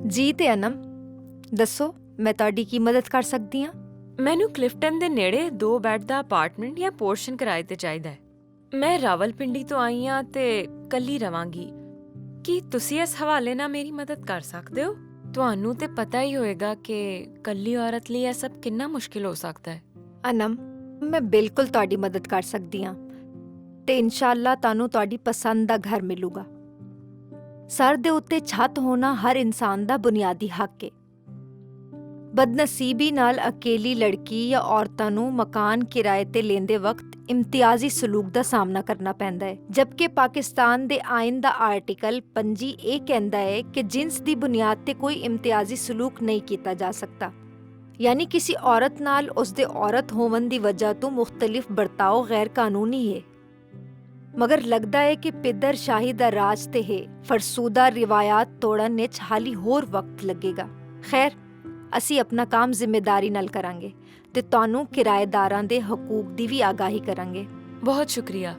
ਜੀ ਤੇ ਅਨਮ, ਦੱਸੋ ਮੈਂ ਤੁਹਾਡੀ ਕੀ ਮਦਦ ਕਰ ਸਕਦੀ ਹਾਂ? ਮੈਨੂੰ ਕਲਿਫਟਨ ਦੇ ਨੇੜੇ 2 ਬੈੱਡ ਦਾ ਅਪਾਰਟਮੈਂਟ ਜਾਂ ਪੋਰਸ਼ਨ ਕਿਰਾਏ ਤੇ ਚਾਹੀਦਾ ਹੈ। ਮੈਂ ਰਾਵਲਪਿੰਡੀ ਤੋਂ ਆਈ ਹਾਂ ਤੇ ਕੱਲੀ ਰਵਾਂਗੀ। ਕੀ ਤੁਸੀਂ ਇਸ ਹਵਾਲੇ ਨਾਲ ਮੇਰੀ ਮਦਦ ਕਰ ਸਕਦੇ ਹੋ? ਤੁਹਾਨੂੰ ਤੇ ਪਤਾ ਹੀ ਹੋਏਗਾ ਕਿ ਕੱਲੀ ਔਰਤ ਲਈ ਇਹ ਸਭ ਕਿੰਨਾ ਮੁਸ਼ਕਿਲ ਹੋ ਸਕਦਾ ਹੈ। ਅਨਮ, ਮੈਂ ਬਿਲਕੁਲ ਤੁਹਾਡੀ ਮਦਦ ਕਰ ਸਕਦੀ ਹਾਂ ਤੇ ਇਨਸ਼ਾਅੱਲਾ ਤੁਹਾਨੂੰ ਤੁਹਾਡੀ ਪਸੰਦ ਦਾ ਘਰ ਮਿਲੂਗਾ। ਸਰ ਦੇ ਉੱਤੇ ਛੱਤ ਹੋਣਾ ਹਰ ਇਨਸਾਨ ਦਾ ਬੁਨਿਆਦੀ ਹੱਕ ਹੈ। ਬਦਨਸੀਬੀ ਨਾਲ ਅਕੇਲੀ ਲੜਕੀ ਜਾਂ ਔਰਤਾਂ ਨੂੰ ਮਕਾਨ ਕਿਰਾਏ ਤੇ ਲੈਂਦੇ ਵਕਤ ਇਮਤਿਆਜ਼ੀ ਸਲੂਕ ਦਾ ਸਾਹਮਣਾ ਕਰਨਾ ਪੈਂਦਾ ਹੈ, ਜਦਕਿ ਪਾਕਿਸਤਾਨ ਦੇ ਆਇਨ ਦਾ ਆਰਟੀਕਲ 25 ਇਹ ਕਹਿੰਦਾ ਹੈ ਕਿ ਜਿਨਸ ਦੀ ਬੁਨਿਆਦ ਤੇ ਕੋਈ ਇਮਤਿਆਜ਼ੀ ਸਲੂਕ ਨਹੀਂ ਕੀਤਾ ਜਾ ਸਕਦਾ। ਯਾਨੀ ਕਿਸੇ ਔਰਤ ਨਾਲ ਉਸਦੇ ਔਰਤ ਹੋਣ ਦੀ ਵਜ੍ਹਾ ਤੋਂ ਮੁਖਤਲਿਫ ਵਰਤਾਓ ਗੈਰ ਕਾਨੂੰਨੀ ਹੈ। ਮਗਰ ਲੱਗਦਾ ਹੈ ਕਿ ਪਿੱਦਰ ਸ਼ਾਹੀ ਦਾ ਰਾਜ ਤੇ ਹੈ, ਫਰਸੂਦਾ ਰਿਵਾਇਤ ਤੋੜਨ ਵਿੱਚ ਹਾਲੀ ਹੋਰ ਵਕਤ ਲੱਗੇਗਾ। ਖੈਰ, ਅਸੀਂ ਆਪਣਾ ਕੰਮ ਜ਼ਿੰਮੇਦਾਰੀ ਨਾਲ ਕਰਾਂਗੇ ਤੇ ਤੁਹਾਨੂੰ ਕਿਰਾਏਦਾਰਾਂ ਦੇ ਹਕੂਕ ਦੀ ਵੀ ਆਗਾਹੀ ਕਰਾਂਗੇ। ਬਹੁਤ ਸ਼ੁਕਰੀਆ।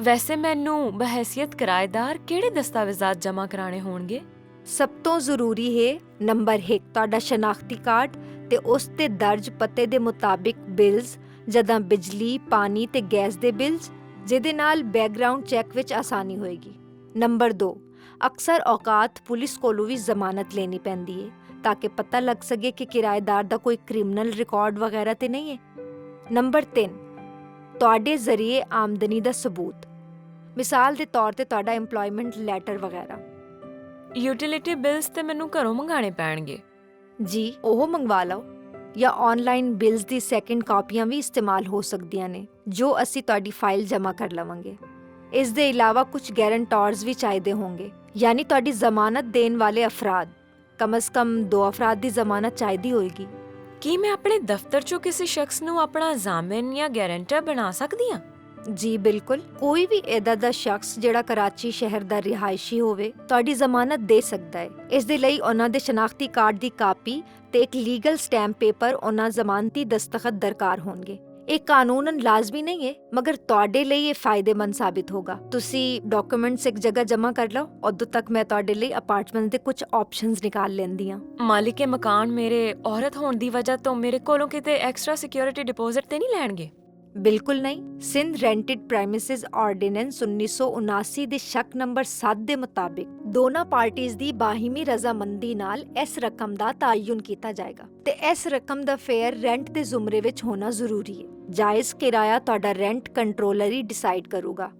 ਵੈਸੇ ਮੈਨੂੰ ਬਹਿਸੀਅਤ ਕਿਰਾਏਦਾਰ ਕਿਹੜੇ ਦਸਤਾਵੇਜ਼ਾਤ ਜਮ੍ਹਾਂ ਕਰਾਣੇ ਹੋਣਗੇ? ਸਭ ਤੋਂ ਜ਼ਰੂਰੀ ਹੈ ਨੰਬਰ 1 ਤੁਹਾਡਾ ਸ਼ਨਾਖਤੀ ਕਾਰਡ ਤੇ ਉਸ ਤੇ ਦਰਜ ਪਤੇ ਦੇ ਮੁਤਾਬਿਕ ਬਿਲਸ, ਜਦਾਂ ਬਿਜਲੀ, ਪਾਣੀ ਤੇ ਗੈਸ ਦੇ ਬਿਲਸ, ਜਿਹਦੇ ਨਾਲ ਬੈਕਗ੍ਰਾਉਂਡ ਚੈੱਕ ਵਿੱਚ ਆਸਾਨੀ ਹੋਏਗੀ। ਨੰਬਰ 2 ਅਕਸਰ ਔਕਾਤ ਪੁਲਿਸ ਕੋਲੋਂ ਵੀ ਜ਼ਮਾਨਤ ਲੈਣੀ ਪੈਂਦੀ ਹੈ ਤਾਂ ਕਿ ਪਤਾ ਲੱਗ ਸਕੇ ਕਿ ਕਿਰਾਏਦਾਰ ਦਾ ਕੋਈ ਕ੍ਰਿਮੀਨਲ ਰਿਕਾਰਡ ਵਗੈਰਾ ਤੇ ਨਹੀਂ ਹੈ। ਨੰਬਰ 3 ਤੁਹਾਡੇ ਜ਼ਰੀਏ ਆਮਦਨੀ ਦਾ ਸਬੂਤ, ਮਿਸਾਲ ਦੇ ਤੌਰ ਤੇ ਤੁਹਾਡਾ ਏਮਪਲੋਇਮੈਂਟ ਲੈਟਰ ਵਗੈਰਾ। ਯੂਟਿਲਿਟੀ ਬਿਲਸ ਤੇ ਮੈਨੂੰ ਘਰੋਂ ਮੰਗਾਣੇ ਪੈਣਗੇ? ਜੀ, ਉਹ ਮੰਗਵਾ ਲਓ ਜਾਂ ਆਨਲਾਈਨ ਬਿਲਸ ਦੀ ਸੈਕਿੰਡ ਕਾਪੀਆਂ ਵੀ ਇਸਤੇਮਾਲ ਹੋ ਸਕਦੀਆਂ ਨੇ, ਜੋ ਅਸੀਂ ਤੁਹਾਡੀ ਫਾਈਲ ਜਮ੍ਹਾਂ ਕਰ ਲਵਾਂਗੇ। ਇਸ ਦੇ ਇਲਾਵਾ ਕੁਝ ਗਾਰੰਟਰਸ ਵੀ ਚਾਹੀਦੇ ਹੋਣਗੇ, ਯਾਨੀ ਤੁਹਾਡੀ ਜ਼ਮਾਨਤ ਦੇਣ ਵਾਲੇ ਅਫਰਾਦ। ਕਮ ਸੇ ਕਮ 2 ਅਫਰਾਦ ਦੀ ਜ਼ਮਾਨਤ ਚਾਹੀਦੀ ਹੋਏਗੀ। ਕੀ ਮੈਂ ਆਪਣੇ ਦਫ਼ਤਰ 'ਚੋਂ ਕਿਸੇ ਸ਼ਖਸ ਨੂੰ ਆਪਣਾ ਜ਼ਾਮਿਨ ਜਾਂ ਗਾਰੰਟਰ ਬਣਾ ਸਕਦੀ ਹਾਂ? ਜੀ ਬਿਲਕੁਲ, ਕੋਈ ਵੀ ਏਦਾਂ ਦਾ ਸ਼ਖਸ ਜਿਹੜਾ ਕਰਾਚੀ ਸ਼ਹਿਰ ਦਾ ਰਿਹਾਇਸ਼ੀ ਹੋਵੇ ਤੁਹਾਡੀ ਜ਼ਮਾਨਤ ਦੇ ਸਕਦਾ ਹੈ। ਇਸ ਦੇ ਲਈ ਉਹਨਾਂ ਦੇ ਸ਼ਨਾਖਤੀ ਕਾਰਡ ਦੀ ਕਾਪੀ ਤੇ ਇੱਕ ਲੀਗਲ ਸਟੈਂਪ ਪੇਪਰ ਉਹਨਾਂ ਜ਼ਮਾਨਤੀ ਦਸਤਖਤ ਦਰਕਾਰ ਹੋਣਗੇ। ਇਹ ਕਾਨੂੰਨਨ ਲਾਜ਼ਮੀ ਨਹੀਂ ਹੈ, ਮਗਰ ਤੁਹਾਡੇ ਲਈ ਇਹ ਫਾਇਦੇਮੰਦ ਸਾਬਿਤ ਹੋਗਾ। ਤੁਸੀਂ ਡਾਕੂਮੈਂਟਸ ਇੱਕ ਜਗ੍ਹਾ ਜਮ੍ਹਾਂ ਕਰ ਲਓ, ਉਦੋਂ ਤੱਕ ਮੈਂ ਤੁਹਾਡੇ ਲਈ ਅਪਾਰਟਮੈਂਟ ਦੇ ਕੁਝ ਆਪਸ਼ਨਸ ਨਿਕਾਲ ਲੈਂਦੀ ਹਾਂ। ਮਾਲਿਕੇ ਮਕਾਨ ਮੇਰੇ ਔਰਤ ਹੋਣ ਦੀ ਵਜ੍ਹਾ ਤੋਂ ਮੇਰੇ ਕੋਲੋਂ ਕਿਤੇ ਐਕਸਟਰਾ ਸਿਕਿਉਰਿਟੀ ਡਿਪੋਜ਼ਿਟ ਤੇ ਨਹੀਂ ਲੈਣਗੇ? ਬਿਲਕੁਲ ਨਹੀਂ। ਸਿੰਧ ਰੈਂਟਡ ਪ੍ਰੈਮਿਸਿਸ ਆਰਡੀਨੈਂਸ 1979 ਦੇ ਸ਼ੱਕ ਨੰਬਰ 7 ਦੇ ਮੁਤਾਬਿਕ ਦੋਨਾਂ ਪਾਰਟੀਆਂ ਦੀ ਬਾਹਿਮੀ ਰਜ਼ਾਮੰਦੀ ਨਾਲ ਇਸ ਰਕਮ ਦਾ ਤਾਯੁਨ ਕੀਤਾ ਜਾਏਗਾ ਤੇ ਇਸ ਰਕਮ ਦਾ ਫੇਅਰ ਰੈਂਟ ਦੇ ਜ਼ੁਮਰੇ ਵਿੱਚ ਹੋਣਾ ਜ਼ਰੂਰੀ ਹੈ। ਜਾਇਜ਼ ਕਿਰਾਇਆ ਤੁਹਾਡਾ ਰੈਂਟ ਕੰਟਰੋਲਰ ਹੀ ਡਿਸਾਈਡ ਕਰੂਗਾ।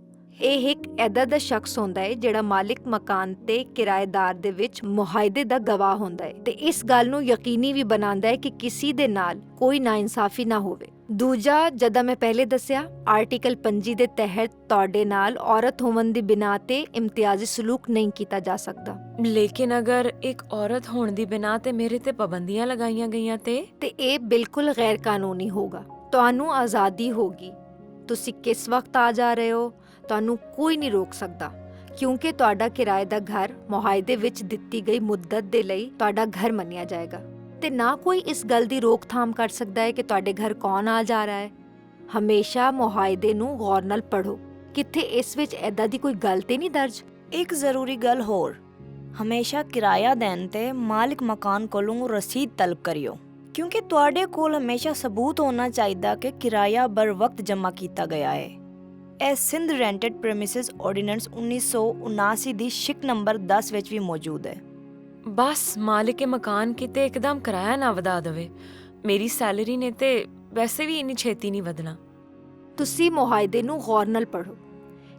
ਇਹ ਇੱਕ ਏਦਾਂ ਦਾ ਸ਼ਖਸ ਹੁੰਦਾ ਹੈ ਜਿਹੜਾ ਮਾਲਿਕ ਮਕਾਨ ਤੇ ਕਿਰਾਏਦਾਰ ਦੇ ਵਿੱਚ ਮੁਆਹਦੇ ਦਾ ਗਵਾਹ ਹੁੰਦਾ ਹੈ ਤੇ ਇਸ ਗੱਲ ਨੂੰ ਯਕੀਨੀ ਵੀ ਬਣਾਉਂਦਾ ਹੈ ਕਿ ਕਿਸੇ ਦੇ ਨਾਲ ਕੋਈ ਨਾਇਨਸਾਫੀ ਨਾ ਹੋਵੇ। ਦੂਜਾ, ਜਦੋਂ ਮੈਂ ਪਹਿਲੇ ਦੱਸਿਆ, ਆਰਟੀਕਲ 25 ਦੇ ਤਹਿਤ ਤੁਹਾਡੇ ਨਾਲ ਔਰਤ ਹੋਣ ਦੀ ਬਿਨਾ ਤੇ ਇਮਤਿਆਜ਼ੀ ਸਲੂਕ ਨਹੀਂ ਕੀਤਾ ਜਾ ਸਕਦਾ। ਲੇਕਿਨ ਅਗਰ ਇੱਕ ਔਰਤ ਹੋਣ ਦੀ ਬਿਨਾ ਤੇ ਮੇਰੇ ਤੇ ਪਾਬੰਦੀਆਂ ਲਗਾਈਆਂ ਗਈਆਂ ਤੇ ਇਹ ਬਿਲਕੁਲ ਗੈਰ ਕਾਨੂੰਨੀ ਹੋਗਾ। ਤੁਹਾਨੂੰ ਆਜ਼ਾਦੀ ਹੋਗੀ, ਤੁਸੀਂ ਕਿਸ ਵਕਤ ਆ ਜਾ ਰਹੇ ਹੋ ਤੁਹਾਨੂੰ ਕੋਈ ਨਹੀਂ ਰੋਕ ਸਕਦਾ, ਕਿਉਂਕਿ ਤੁਹਾਡਾ ਕਿਰਾਏ ਦਾ ਘਰ ਮੁਆਹਦੇ ਵਿੱਚ ਦਿੱਤੀ ਗਈ ਮੁੱਦਤ ਦੇ ਲਈ ਤੁਹਾਡਾ ਘਰ ਮੰਨਿਆ ਜਾਏਗਾ ਤੇ ਨਾ ਕੋਈ ਇਸ ਗੱਲ ਦੀ ਰੋਕਥਾਮ ਕਰ ਸਕਦਾ ਹੈ ਕਿ ਤੁਹਾਡੇ ਘਰ ਕੌਣ ਆ ਜਾ ਰਿਹਾ ਹੈ। ਹਮੇਸ਼ਾ ਮੁਆਹਦੇ ਨੂੰ ਗੌਰ ਨਾਲ ਪੜ੍ਹੋ, ਕਿੱਥੇ ਇਸ ਵਿੱਚ ਏਦਾਂ ਦੀ ਕੋਈ ਗੱਲ ਤੇ ਨਹੀਂ ਦਰਜ। ਇੱਕ ਜ਼ਰੂਰੀ ਗੱਲ ਹੋਰ, ਹਮੇਸ਼ਾ ਕਿਰਾਇਆ ਦੇਣ ਤੇ ਮਾਲਿਕ ਮਕਾਨ ਕੋਲੋਂ ਰਸੀਦ ਤਲਬ ਕਰਿਓ, ਕਿਉਂਕਿ ਤੁਹਾਡੇ ਕੋਲ ਹਮੇਸ਼ਾ ਸਬੂਤ ਹੋਣਾ ਚਾਹੀਦਾ ਕਿ ਕਿਰਾਇਆ ਬਰ ਵਕਤ ਜਮ੍ਹਾਂ ਕੀਤਾ ਗਿਆ ਹੈ। ਇਹ ਸਿੰਧ ਰੈਂਟਡ ਪ੍ਰੈਮਿਸਿਸ ਆਰਡੀਨੈਂਸ 1979 ਦੀ ਸ਼ਿਕ ਨੰਬਰ 10 ਵਿੱਚ ਵੀ ਮੌਜੂਦ ਹੈ। ਬਸ ਮਾਲਿਕੇ ਮਕਾਨ ਕਿਤੇ ਇੱਕਦਮ ਕਿਰਾਇਆ ਨਾ ਵਧਾ ਦੇਵੇ। ਮੇਰੀ ਸੈਲਰੀ ਨੇ ਤੇ ਵੈਸੇ ਵੀ ਇੰਨੀ ਛੇਤੀ ਨਹੀਂ ਵਧਣਾ। ਤੁਸੀਂ ਮੁਆਹਦੇ ਨੂੰ ਗੌਰ ਨਾਲ ਪੜ੍ਹੋ,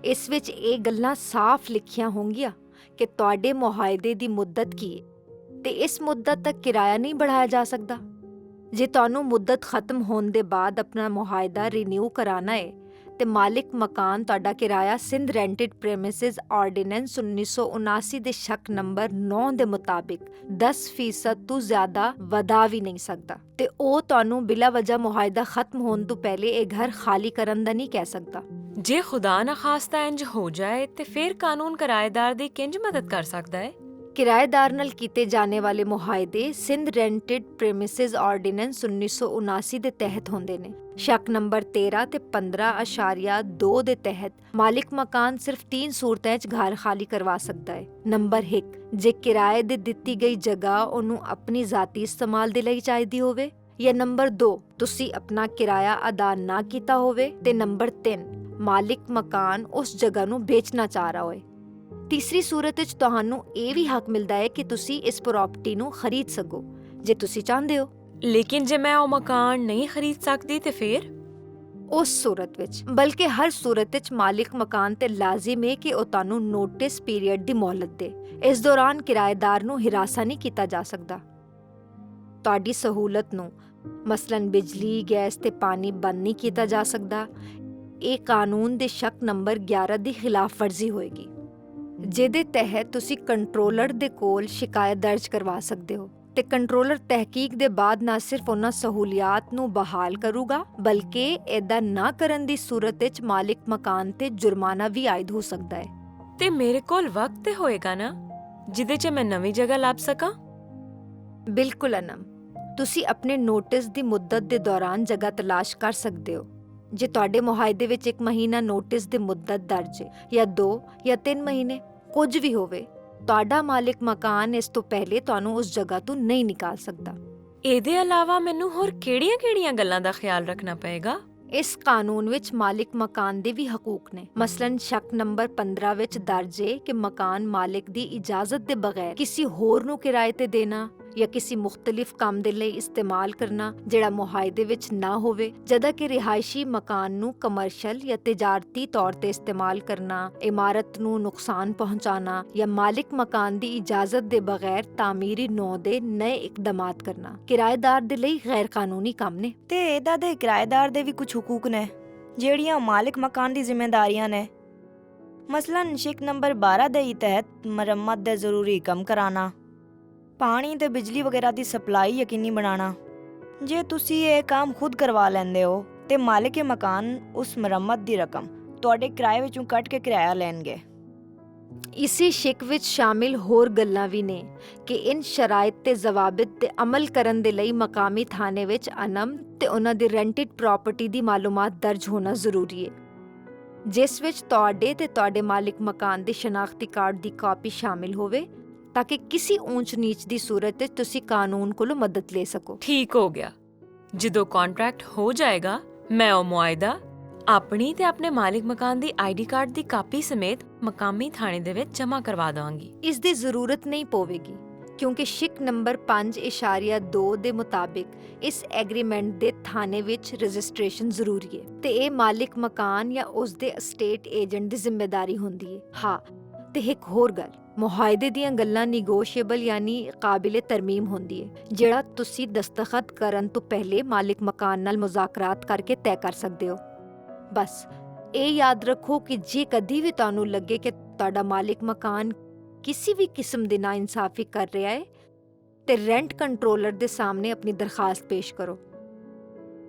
ਇਸ ਵਿੱਚ ਇਹ ਗੱਲਾਂ ਸਾਫ਼ ਲਿਖੀਆਂ ਹੋਣਗੀਆਂ ਕਿ ਤੁਹਾਡੇ ਮੁਆਹਦੇ ਦੀ ਮੁੱਦਤ ਕੀ ਹੈ ਤੇ ਇਸ ਮੁੱਦਤ ਤੱਕ ਕਿਰਾਇਆ ਨਹੀਂ बढ़ाया ਜਾ ਸਕਦਾ। ਜੇ ਤੁਹਾਨੂੰ ਮੁੱਦਤ ਖਤਮ ਹੋਣ ਦੇ ਬਾਅਦ ਆਪਣਾ ਮੁਆਹਦਾ ਰੀਨਿਊ ਕਰਾਣਾ ਹੈ ਤੇ ਮਾਲਿਕ ਮਕਾਨ ਤੁਹਾਡਾ ਕਿਰਾਇਆ ਸਿੰਧ ਰੈਂਟਡ ਪ੍ਰੈਮਿਸਿਸ ਆਰਡੀਨੈਂਸ 1979 ਦੇ ਸ਼ੱਕ ਨੰਬਰ 9 ਦੇ ਮੁਤਾਬਿਕ 10% ਤੋਂ ਜ਼ਿਆਦਾ ਵਧਾ ਵੀ ਨਹੀਂ ਸਕਦਾ ਤੇ ਉਹ ਤੁਹਾਨੂੰ ਬਿਲਾ ਵਜ੍ਹਾ ਮੁਆਹਦਾ ਖਤਮ ਹੋਣ ਤੋਂ ਪਹਿਲੇ ਇਹ ਘਰ ਖਾਲੀ ਕਰਨ ਦਾ ਨਹੀਂ ਕਹਿ ਸਕਦਾ। ਜੇ ਖੁਦਾ ਨਾ ਖਾਸਤਾ ਇੰਜ ਹੋ ਜਾਏ ਤੇ ਫਿਰ ਕਾਨੂੰਨ ਕਿਰਾਏਦਾਰ ਦੀ ਕਿੰਜ ਮਦਦ ਕਰ ਸਕਦਾ ਹੈ? ਕਿਰਾਏਦਾਰ ਨਾਲ ਕੀਤੇ ਜਾਣੇ ਵਾਲੇ ਮੁਆਹਦੇ ਸਿੰਧ ਰੈਂਟਡ ਪ੍ਰੈਮਿਸਿਸ ਆਰਡੀਨੈਂਸ 1979 ਦੇ ਤਹਿਤ ਹੁੰਦੇ ਨੇ। ਸ਼ੱਕ ਨੰਬਰ 13 ਤੇ 15.2 ਦੇ ਤਹਿਤ ਮਾਲਿਕ ਮਕਾਨ ਸਿਰਫ 3 ਸੂਰਤਾਂ 'ਚ ਘਰ ਖਾਲੀ ਕਰਵਾ ਸਕਦਾ ਹੈ। ਨੰਬਰ 1, ਜੇ ਕਿਰਾਏ ਦੇ ਦਿੱਤੀ ਗਈ ਜਗ੍ਹਾ ਉਹਨੂੰ ਆਪਣੀ ਜ਼ਾਤੀ ਇਸਤੇਮਾਲ ਦੇ ਲਈ ਚਾਹੀਦੀ ਹੋਵੇ, ਜਾਂ ਨੰਬਰ 2, ਤੁਸੀਂ ਆਪਣਾ ਕਿਰਾਇਆ ਅਦਾ ਨਾ ਕੀਤਾ ਹੋਵੇ, ਤੇ ਨੰਬਰ 3, ਮਾਲਿਕ ਮਕਾਨ ਉਸ ਜਗ੍ਹਾ ਨੂੰ ਵੇਚਣਾ ਚਾਹ ਰਿਹਾ ਹੋਏ। ਤੀਸਰੀ ਸੂਰਤ ਵਿੱਚ ਤੁਹਾਨੂੰ ਇਹ ਵੀ ਹੱਕ ਮਿਲਦਾ ਹੈ ਕਿ ਤੁਸੀਂ ਇਸ ਪ੍ਰਾਪਰਟੀ ਨੂੰ ਖਰੀਦ ਸਕੋ ਜੇ ਤੁਸੀਂ ਚਾਹੁੰਦੇ ਹੋ। ਲੇਕਿਨ ਜੇ ਮੈਂ ਉਹ ਮਕਾਨ ਨਹੀਂ ਖਰੀਦ ਸਕਦੀ ਤੇ ਫਿਰ? ਉਸ ਸੂਰਤ ਵਿੱਚ, ਬਲਕਿ ਹਰ ਸੂਰਤ ਵਿੱਚ ਮਾਲਿਕ ਮਕਾਨ ਤੇ ਲਾਜ਼ਮ ਹੈ ਕਿ ਉਹ ਤੁਹਾਨੂੰ ਨੋਟਿਸ ਪੀਰੀਅਡ ਦੀ ਮੌਲਤ ਦੇ। ਇਸ ਦੌਰਾਨ ਕਿਰਾਏਦਾਰ ਨੂੰ ਹਿਰਾਸਾ ਨਹੀਂ ਕੀਤਾ ਜਾ ਸਕਦਾ। ਤੁਹਾਡੀ ਸਹੂਲਤ ਨੂੰ ਮਸਲਨ ਬਿਜਲੀ, ਗੈਸ ਤੇ ਪਾਣੀ ਬੰਦ ਨਹੀਂ ਕੀਤਾ ਜਾ ਸਕਦਾ। ਇਹ ਕਾਨੂੰਨ ਦੇ ਸ਼ੱਕ ਨੰਬਰ 11 ਦੀ ਖਿਲਾਫ ਵਰਜ਼ੀ ਹੋਏਗੀ, ਜਿਹਦੇ ਤਹਿਤ ਤੁਸੀਂ ਕੰਟਰੋਲਰ ਦੇ ਕੋਲ ਸ਼ਿਕਾਇਤ ਦਰਜ ਕਰਵਾ ਸਕਦੇ ਹੋ, ਤੇ ਕੰਟਰੋਲਰ ਤਹਿਕੀਕ ਦੇ ਬਾਅਦ ਨਾ ਸਿਰਫ ਉਹਨਾਂ ਸਹੂਲੀਅਤ ਨੂੰ ਬਹਾਲ ਕਰੂਗਾ, ਬਲਕਿ ਇਹਦਾ ਨਾ ਕਰਨ ਦੀ ਸੂਰਤ ਵਿੱਚ ਮਾਲਿਕ ਮਕਾਨ ਤੇ ਜੁਰਮਾਨਾ ਵੀ ਆਇਦ ਹੋ ਸਕਦਾ ਹੈ। ਤੇ ਮੇਰੇ ਕੋਲ ਵਕਤ ਤੇ ਹੋਏਗਾ ਨਾ ਜਿਹਦੇ 'ਚ ਮੈਂ ਨਵੀਂ ਜਗ੍ਹਾ ਲੱਭ ਸਕਾਂ? ਬਿਲਕੁਲ ਅਨਮ, ਤੁਸੀਂ ਆਪਣੇ ਨੋਟਿਸ ਦੀ ਮੁੱਦਤ ਦੇ ਦੌਰਾਨ ਜਗ੍ਹਾ ਤਲਾਸ਼ ਕਰ ਸਕਦੇ ਹੋ। ਜੇ ਤੁਹਾਡੇ ਮੁਆਹਦੇ ਵਿੱਚ 1 ਮਹੀਨਾ ਨੋਟਿਸ ਦੀ ਮੁੱਦਤ ਦਰਜ ਹੈ, ਜਾਂ 2 ਜਾਂ 3 ਮਹੀਨੇ, ਕੁਝ ਵੀ ਹੋਵੇ, ਤੁਹਾਡਾ ਮਾਲਿਕ ਮਕਾਨ ਇਸ ਤੋਂ ਪਹਿਲੇ ਤੁਹਾਨੂੰ ਉਸ ਜਗ੍ਹਾ ਤੋਂ ਨਹੀਂ ਨਿਕਾਲ ਸਕਦਾ। ਇਹਦੇ ਇਲਾਵਾ ਮੈਨੂੰ ਹੋਰ ਕਿਹੜੀਆਂ-ਕਿਹੜੀਆਂ ਗੱਲਾਂ ਦਾ ਖਿਆਲ ਰੱਖਣਾ ਪਏਗਾ? ਇਸ ਕਾਨੂੰਨ ਵਿੱਚ ਮਾਲਿਕ ਮਕਾਨ ਦੇ ਵੀ ਹਕੂਕ ਨੇ। ਮਸਲਨ ਸ਼ੱਕ ਨੰਬਰ 15 ਵਿੱਚ ਦਰਜ ਹੈ ਕਿ ਮਕਾਨ ਮਾਲਿਕ ਦੀ ਇਜਾਜ਼ਤ ਦੇ ਬਗੈਰ ਕਿਸੇ ਹੋਰ ਨੂੰ ਕਿਰਾਏ ਤੇ ਦੇਣਾ ਜਾਂ ਕਿਸੇ ਮੁਖਤਲਿਫ ਕੰਮ ਦੇ ਲਈ ਇਸਤੇਮਾਲ ਕਰਨਾ ਜਿਹੜਾ ਮੁਆਹਦੇ ਵਿੱਚ ਨਾ ਹੋਵੇ, ਜਦੋਂ ਕਿ ਰਿਹਾਇਸ਼ੀ ਮਕਾਨ ਨੂੰ ਕਮਰਸ਼ਲ ਜਾਂ ਤਿਜਾਰਤੀ ਤੌਰ ਤੇ ਇਸਤੇਮਾਲ ਕਰਨਾ, ਇਮਾਰਤ ਨੂੰ ਨੁਕਸਾਨ ਪਹੁੰਚਾਣਾ ਜਾਂ ਮਾਲਿਕ ਮਕਾਨ ਦੀ ਇਜਾਜ਼ਤ ਦੇ ਬਗੈਰ ਤਾਮੀਰੀ ਨੌ ਦੇ ਨਏ ਇਕਦਾਮਾਤ ਕਰਨਾ ਕਿਰਾਏਦਾਰ ਦੇ ਲਈ ਗੈਰ ਕਾਨੂੰਨੀ ਕੰਮ ਨੇ। ਤੇ ਇਹਦਾ ਦੇ ਕਿਰਾਏਦਾਰ ਦੇ ਵੀ ਕੁਝ ਹਕੂਕ ਨੇ ਜਿਹੜੀਆਂ ਮਾਲਿਕ ਮਕਾਨ ਦੀ ਜ਼ਿੰਮੇਵਾਰੀਆਂ ਨੇ। ਮਸਲਨ ਸ਼ਿਕ ਨੰਬਰ 12 ਦੇ ਤਹਿਤ ਮੁਰੰਮਤ ਦੇ ਜ਼ਰੂਰੀ ਕੰਮ ਕਰਾਣਾ, ਪਾਣੀ ਤੇ ਬਿਜਲੀ ਵਗੈਰਾ ਦੀ ਸਪਲਾਈ ਯਕੀਨੀ ਬਣਾਉਣਾ। ਜੇ ਤੁਸੀਂ ਇਹ ਕੰਮ ਖੁਦ ਕਰਵਾ ਲੈਂਦੇ ਹੋ ਤੇ ਮਾਲਿਕ ਮਕਾਨ ਉਸ ਮੁਰੰਮਤ ਦੀ ਰਕਮ ਤੁਹਾਡੇ ਕਿਰਾਏ ਵਿੱਚੋਂ ਕੱਟ ਕੇ ਕਿਰਾਇਆ ਲੈਣਗੇ। ਇਸੇ ਸ਼ਿਕ ਵਿੱਚ ਸ਼ਾਮਿਲ ਹੋਰ ਗੱਲਾਂ ਵੀ ਨੇ ਕਿ ਇਨ ਸ਼ਰਾਇਤ ਤੇ ਜ਼ਵਾਬਿਤ ਤੇ ਅਮਲ ਕਰਨ ਦੇ ਲਈ ਮਕਾਮੀ ਥਾਣੇ ਵਿੱਚ ਅਨਮ ਤੇ ਉਹਨਾਂ ਦੀ ਰੈਂਟਡ ਪ੍ਰਾਪਰਟੀ ਦੀ ਮਾਲੂਮਾਤ ਦਰਜ ਹੋਣਾ ਜ਼ਰੂਰੀ ਹੈ, ਜਿਸ ਵਿੱਚ ਤੁਹਾਡੇ ਤੇ ਤੁਹਾਡੇ ਮਾਲਿਕ ਮਕਾਨ ਦੇ ਸ਼ਨਾਖਤੀ ਕਾਰਡ ਦੀ ਕਾਪੀ ਸ਼ਾਮਿਲ ਹੋਵੇ, ਤਾਂ ਕਿ ਕਿਸੇ ਊਂਚ ਨੀਚ ਦੀ ਸੂਰਤ ਵਿੱਚ ਤੁਸੀਂ ਕਾਨੂੰਨ ਕੋਲੋਂ ਮਦਦ ਲੈ ਸਕੋ। ਠੀਕ ਹੋ ਗਿਆ। ਜਦੋਂ ਕੰਟਰੈਕਟ ਹੋ ਜਾਏਗਾ ਮੈਂ ਉਹ ਮੁਆਇਦਾ ਆਪਣੀ ਤੇ ਆਪਣੇ ਮਾਲਿਕ ਮਕਾਨ ਦੀ ਆਈਡੀ ਕਾਰਡ ਦੀ ਕਾਪੀ ਸਮੇਤ ਮਕਾਮੀ ਥਾਣੇ ਦੇ ਵਿੱਚ ਜਮ੍ਹਾਂ ਕਰਵਾ ਦਵਾਂਗੀ। ਇਸ ਦੀ ਜ਼ਰੂਰਤ ਨਹੀਂ ਪਵੇਗੀ ਕਿਉਂਕਿ ਸ਼ਿਕ ਨੰਬਰ 5.2 ਦੇ ਮੁਤਾਬਿਕ ਇਸ ਐਗਰੀਮੈਂਟ ਦੇ ਥਾਣੇ ਵਿੱਚ ਰਜਿਸਟ੍ਰੇਸ਼ਨ ਜ਼ਰੂਰੀ ਹੈ ਤੇ ਇਹ ਮਾਲਿਕ ਮਕਾਨ ਜਾਂ ਉਸ ਦੇ ਅਸਟੇਟ ਏਜੰਟ ਦੀ ਜ਼ਿੰਮੇਵਾਰੀ ਹੁੰਦੀ ਹੈ। ਹਾਂ, ਤੇ ਇੱਕ ਹੋਰ ਗੱਲ, ਮੁਆਹਦੇ ਦੀਆਂ ਗੱਲਾਂ ਨਿਗੋਸ਼ੀਏਬਲ ਯਾਨੀ ਕਾਬਿਲੇ ਤਰਮੀਮ ਹੁੰਦੀ ਹੈ, ਜਿਹੜਾ ਤੁਸੀਂ ਦਸਤਖਤ ਕਰਨ ਤੋਂ ਪਹਿਲੇ ਮਾਲਿਕ ਮਕਾਨ ਨਾਲ ਮੁਜ਼ਾਕਰਾਤ ਕਰਕੇ ਤੈਅ ਕਰ ਸਕਦੇ ਹੋ। ਬਸ ਇਹ ਯਾਦ ਰੱਖੋ ਕਿ ਜੇ ਕਦੀ ਵੀ ਤੁਹਾਨੂੰ ਲੱਗੇ ਕਿ ਤੁਹਾਡਾ ਮਾਲਿਕ ਮਕਾਨ ਕਿਸੇ ਵੀ ਕਿਸਮ ਦੀ ਨਾਇਨਸਾਫੀ ਕਰ ਰਿਹਾ ਹੈ ਤੇ ਰੈਂਟ ਕੰਟਰੋਲਰ ਦੇ ਸਾਹਮਣੇ ਆਪਣੀ ਦਰਖਾਸਤ ਪੇਸ਼ ਕਰੋ।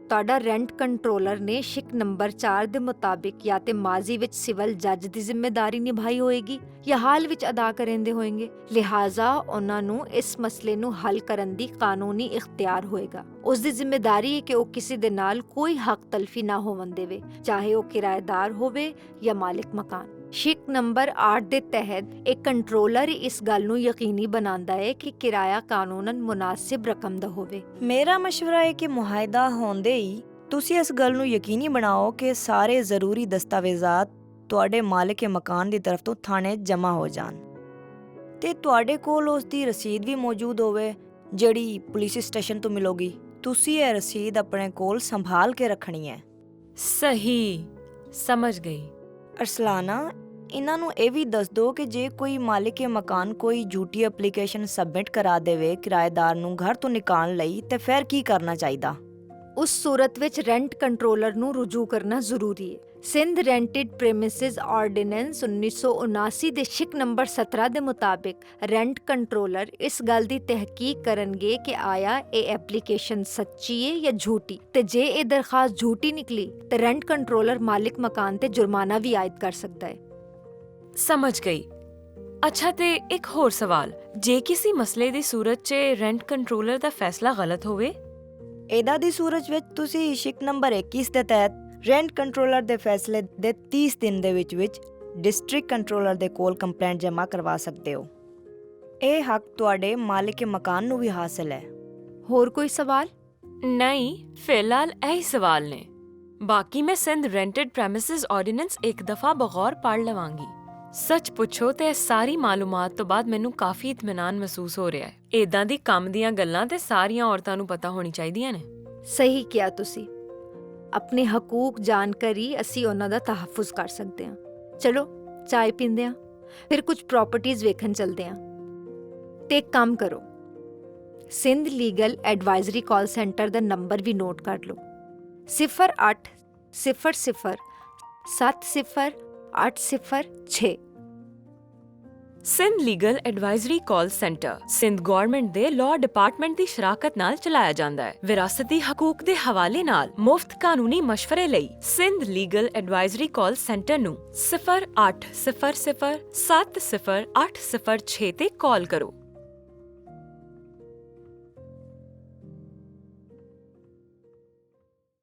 ਤੁਹਾਡਾ ਰੈਂਟ ਕੰਟਰੋਲਰ ਨੇ ਸ਼ਿਕ ਨੰਬਰ 4 ਦੇ ਮੁਤਾਬਿਕ ਜਾਂ ਤੇ ਮਾਜ਼ੀ ਵਿੱਚ ਸਿਵਲ ਜੱਜ ਦੀ ਜ਼ਿੰਮੇਵਾਰੀ ਨਿਭਾਈ ਹੋਏਗੀ ਜਾਂ ਹਾਲ ਵਿੱਚ ਅਦਾ ਕਰਨਦੇ ਹੋਣਗੇ, ਲਿਹਾਜ਼ਾ ਉਹਨਾਂ ਨੂੰ ਇਸ ਮਸਲੇ ਨੂੰ ਹੱਲ ਕਰਨ ਦੀ ਕਾਨੂੰਨੀ ਇਖਤਿਆਰ ਹੋਏਗਾ। ਉਸ ਦੀ ਜ਼ਿੰਮੇਵਾਰੀ ਹੈ ਕਿ ਉਹ ਕਿਸੇ ਦੇ ਨਾਲ ਕੋਈ ਹੱਕ ਤਲਫੀ ਨਾ ਹੋਵਨ ਦੇਵੇ, ਚਾਹੇ ਉਹ ਕਿਰਾਏਦਾਰ ਹੋਵੇ ਜਾਂ ਮਾਲਿਕ ਮਕਾਨ। ਸ਼ਿਕ ਨੰਬਰ 8 ਦੇ ਤਹਿਤ ਇੱਕ ਕੰਟਰੋਲਰ ਇਸ ਗੱਲ ਨੂੰ ਯਕੀਨੀ ਬਣਾਉਂਦਾ ਹੈ ਕਿ ਕਿਰਾਇਆ ਕਾਨੂੰਨਨ ਮੁਨਾਸਿਬ ਰਕਮ ਦਾ ਹੋਵੇ। ਮੇਰਾ ਮਸ਼ਵਰਾ ਹੈ ਕਿ ਮੁਆਹਦਾ ਹੋਂਦੇ ਹੀ ਤੁਸੀਂ ਇਸ ਗੱਲ ਨੂੰ ਯਕੀਨੀ ਬਣਾਓ ਕਿ ਸਾਰੇ ਜ਼ਰੂਰੀ ਦਸਤਾਵੇਜ਼ਾਤ ਤੁਹਾਡੇ ਮਾਲਿਕ ਮਕਾਨ ਦੀ ਤਰਫ ਤੋਂ ਥਾਣੇ ਜਮ੍ਹਾਂ ਹੋ ਜਾਣ ਤੇ ਤੁਹਾਡੇ ਕੋਲ ਉਸ ਦੀ ਰਸੀਦ ਵੀ ਮੌਜੂਦ ਹੋਵੇ ਜਿਹੜੀ ਪੁਲਿਸ ਸਟੇਸ਼ਨ ਤੋਂ ਮਿਲੋਗੀ। ਤੁਸੀਂ ਇਹ ਰਸੀਦ ਆਪਣੇ ਕੋਲ ਸੰਭਾਲ ਕੇ ਰੱਖਣੀ ਹੈ। ਸਹੀ, ਸਮਝ ਗਈ। ਅਰਸਲਾਨਾ, ਇਹਨਾਂ ਨੂੰ ਇਹ ਵੀ ਦੱਸ ਦਿਓ ਕਿ ਜੇ ਕੋਈ ਮਾਲਿਕ ਮਕਾਨ ਕੋਈ ਝੂਠੀ ਐਪਲੀਕੇਸ਼ਨ ਸਬਮਿਟ ਕਰਾ ਦੇਵੇ ਕਿਰਾਏਦਾਰ ਨੂੰ ਘਰ ਤੋਂ ਨਿਕਾਲਣ ਲਈ ਤੇ ਫਿਰ ਕੀ ਕਰਨਾ ਚਾਹੀਦਾ। ਉਸ ਸੂਰਤ ਵਿੱਚ ਰੈਂਟ ਕੰਟਰੋਲਰ ਨੂੰ ਰੁਜੂ ਕਰਨਾ ਜ਼ਰੂਰੀ ਹੈ। ਸਿੰਧ ਰੈਂਟਡ ਪ੍ਰੈਮਿਸਿਸ ਆਰਡੀਨੈਂਸ 1979 ਦੇ ਸ਼ਿਕ ਨੰਬਰ 17 ਦੇ ਮੁਤਾਬਿਕ ਰੈਂਟ ਕੰਟਰੋਲਰ ਇਸ ਗੱਲ ਦੀ ਤਹਿਕੀਕ ਕਰਨਗੇ ਕਿ ਆਇਆ ਇਹ ਐਪਲੀਕੇਸ਼ਨ ਸੱਚੀ ਹੈ ਜਾਂ ਝੂਠੀ, ਤੇ ਜੇ ਇਹ ਦਰਖਾਸਤ ਝੂਠੀ ਨਿਕਲੀ ਤੇ ਰੈਂਟ ਕੰਟਰੋਲਰ ਮਾਲਿਕ ਮਕਾਨ ਤੇ ਜੁਰਮਾਨਾ ਵੀ ਆਇਦ ਕਰ ਸਕਦਾ ਹੈ। ਸਮਝ ਗਈ। ਅੱਛਾ ਤੇ ਇੱਕ ਹੋਰ ਸਵਾਲ, ਜੇ ਕਿਸੇ ਮਸਲੇ ਦੀ ਸੂਰਤ 'ਚ ਰੈਂਟ ਕੰਟਰੋਲਰ ਦਾ ਫੈਸਲਾ ਗਲਤ ਹੋਵੇ? ਇਹਦਾ ਦੀ ਸੂਰਜ ਵਿੱਚ ਤੁਸੀਂ ਸ਼ਿਕ ਨੰਬਰ 21 ਦੇ ਤਹਿਤ ਰੈਂਟ ਕੰਟਰੋਲਰ ਦੇ ਫੈਸਲੇ ਦੇ 30 ਦਿਨ ਦੇ ਵਿੱਚ ਡਿਸਟ੍ਰਿਕਟ ਕੰਟਰੋਲਰ ਦੇ ਕੋਲ ਕੰਪਲੇਂਟ ਜਮ੍ਹਾਂ ਕਰਵਾ ਸਕਦੇ ਹੋ। ਇਹ ਹੱਕ ਤੁਹਾਡੇ ਮਾਲਿਕ ਮਕਾਨ ਨੂੰ ਵੀ ਹਾਸਲ ਹੈ। ਹੋਰ ਕੋਈ ਸਵਾਲ? ਨਹੀਂ, ਫਿਲਹਾਲ ਇਹੀ ਸਵਾਲ ਨੇ। ਬਾਕੀ ਮੈਂ ਸਿੰਧ ਰੈਂਟਡ ਪ੍ਰੈਮਿਸਿਸ ਆਰਡੀਨੈਂਸ ਇੱਕ ਦਫਾ ਬਗੌਰ ਪੜ੍ਹ ਲਵਾਂਗੀ। ਸੱਚ ਪੁੱਛੋ ਤੇ ਇਹ ਸਾਰੀ ਮਾਲੂਮਾਤ ਤੋਂ ਬਾਅਦ ਮੈਨੂੰ ਕਾਫੀ ਇਤਮਾਨਾਨ ਮਹਿਸੂਸ ਹੋ ਰਿਹਾ ਹੈ। ਏਦਾਂ ਦੀ ਕੰਮ ਦੀਆਂ ਗੱਲਾਂ ਤੇ ਸਾਰੀਆਂ ਔਰਤਾਂ ਨੂੰ ਪਤਾ ਹੋਣੀ ਚਾਹੀਦੀਆਂ ਨੇ। ਸਹੀ ਕਿਹਾ ਤੁਸੀਂ। ਆਪਣੇ ਹਕੂਕ ਜਾਣਕਾਰੀ ਅਸੀਂ ਉਹਨਾਂ ਦਾ ਤਹਫੁਜ਼ ਕਰ ਸਕਦੇ ਹਾਂ। ਚਲੋ ਚਾय ਪੀਂਦੇ ਹਾਂ, ਫਿਰ ਕੁਝ ਪ੍ਰਾਪਰਟੀਜ਼ ਵੇਖਣ ਚਲਦੇ ਹਾਂ। ਤੇ ਇੱਕ ਕੰਮ ਕਰੋ, Sindh legal advisory call centre ਦਾ ਨੰਬਰ ਵੀ ਨੋਟ ਕਰ ਲਓ। 0800-70-80-6। Sindh legal advisory call centre Sindh government ਦੇ ਲਾਅ ਡਿਪਾਰਟਮੈਂਟ ਦੀ ਸ਼ਰਾਕਤ ਨਾਲ ਚਲਾਇਆ ਜਾਂਦਾ ਹੈ। ਵਿਰਾਸਤੀ ਹਕੂਕ ਦੇ ਹਵਾਲੇ ਨਾਲ ਮੁਫਤ ਕਾਨੂੰਨੀ ਮਸ਼ਵਰੇ ਲਈ Sindh legal advisory call centre ਨੂੰ 0800-70-80-6 ਤੇ ਕਾਲ ਕਰੋ।